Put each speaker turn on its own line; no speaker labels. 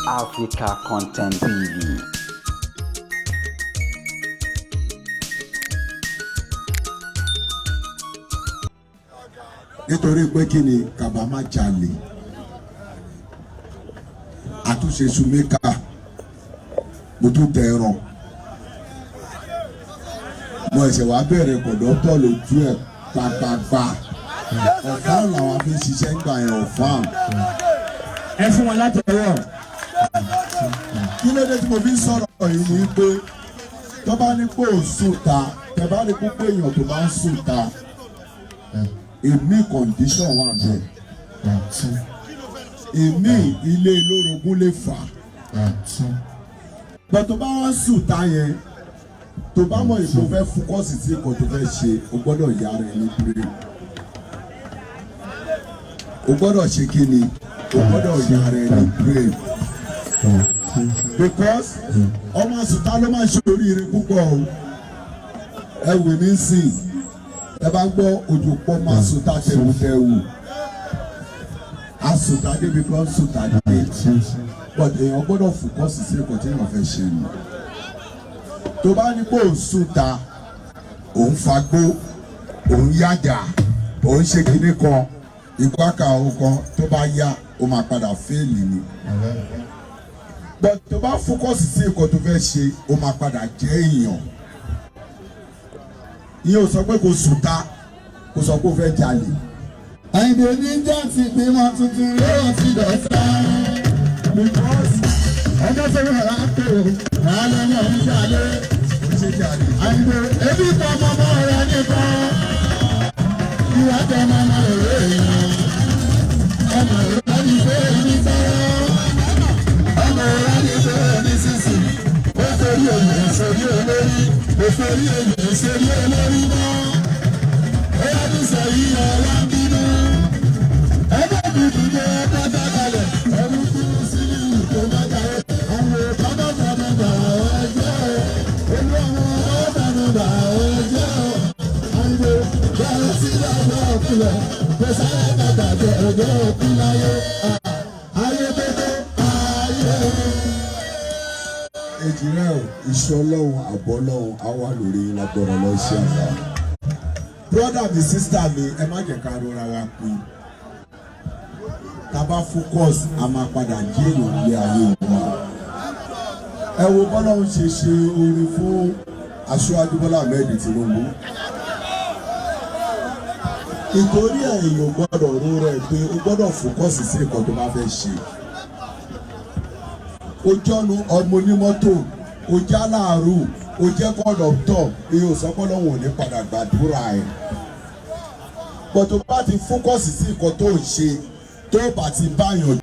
Africa Content TV.
Nítorí pé kí ni kàbá má jalè àtúnṣe sùmẹ́kà mo tún tẹ ẹran mo ẹ̀sẹ̀ wá bẹ̀rẹ̀ kọ̀dọ́tọ̀ lójú ẹ̀ pàpàpà ọ̀fáàn làwọn fi ń ṣiṣẹ́ ń gbà yẹn ọ̀fáàn.
Ẹ fún wọn láti ọwọ́.
Kí ló dé tí mo fi ń sọ̀rọ̀ yìí ni pé tó bá ní pé ò sùn ta tẹ bá ní púpọ̀ èèyàn tó bá ń sùn ta èmi condition wà bẹ́ẹ̀ èmi ilé olórogún lè fà bọ́ tó bá wá sùn ta yẹn tó bá mọ̀ ìfò fẹ́ fúkọ́sì sí nǹkan tó fẹ́ ṣe o gbọ́dọ̀ yára ẹni péré o gbọ́dọ̀ ṣe kí ni o gbọ́dọ̀ yára ẹni péré because ọmọ àsùtá ló máa ṣe oríire púpọ̀ o ẹ wè mí sìn ẹ bá gbọ́ òjò pọ̀ máa sùtá tẹ̀wùtẹ̀wù àsùtá débi kan sùtá dé but èèyàn gbọ́dọ̀ fúkọ́sì sí nǹkan tí èèyàn fẹ́ ṣe ni tó bá ní pé òun sùtá òun fagbó òun yájà òun ṣe kinní kan ìgbàkà òun kan tó bá yá ó máa padà fẹ́ẹ̀lì ni but tó bá fókọ̀sì sí nǹkan tó fẹ́ ṣe ó máa padà jẹ́ èèyàn ìyẹn ò sọ pé kò sùtá kò sọ pé ó fẹ́ jalè.
Àyìnbó ní jáǹtì bímọ tuntun lóò ti dọ̀tá. Because ọjọ́ tó wà lápò àlọ́ náà ń jalè. Àyìnbó ebi pa mọ́mọ́ rẹ nìkan. Ìwà tẹ mọ́mọ́ rẹ èèyàn. Ọmọ rẹ ní bẹ́ẹ̀ ní sọ́rọ́. Ọmọ rẹ ní bẹ́ẹ̀ ní sísì. Ó forí èèyàn sórí olórí. Ó forí èèyàn sórí olórí náà. Ó yá ní sẹ́yìn ọ̀la ń bínú. Ẹgbẹ́ dúdú ní ọjọ́ dákalẹ̀. Ẹni kú sí ìkó mọ́ta rẹ̀. Àwọn òkàdọ̀ fọdún bà ọjọ́. Olú àwọn ọ̀dọ́dún bà ọjọ́. Àyìnbó bẹ̀rẹ̀ sí lọ́wọ́ òkúlẹ̀. Gbèsè kàkà jẹ ọjọ́ òkú láyé. Ayé tótó ayé.
Èjì rẹ̀ o, ìṣọ́ lọ́hùn àbọ̀ lọ́hùn á wà lórí lágbọ̀rọ̀ lọ sí àgbà. Brother mi sister mi ẹ má jẹ́ ká rọra wa pin. Tá bá focus a máa padà jí èèyàn ilé ayé wa. Ẹ wo bọ́lá ń ṣe orin fún Aṣíwájú Bọ́lá Ahmed Tinubu. Ìtorí èèyàn gbọ́dọ̀ ró rẹ̀ pé o gbọ́dọ̀ focus sí nǹkan tó bá fẹ́ ṣe. O jọ́nu ọmọ onímọ́tò o já láàrú o jẹ́ kọ́ńdọ̀tọ̀ èyí ò sọ pé Ọlọ́run ò ní padà gbàdúrà ẹ̀. Bọ̀ tó bá ti fókọ̀sì sí nǹkan tó ń ṣe tó bá ti báyàn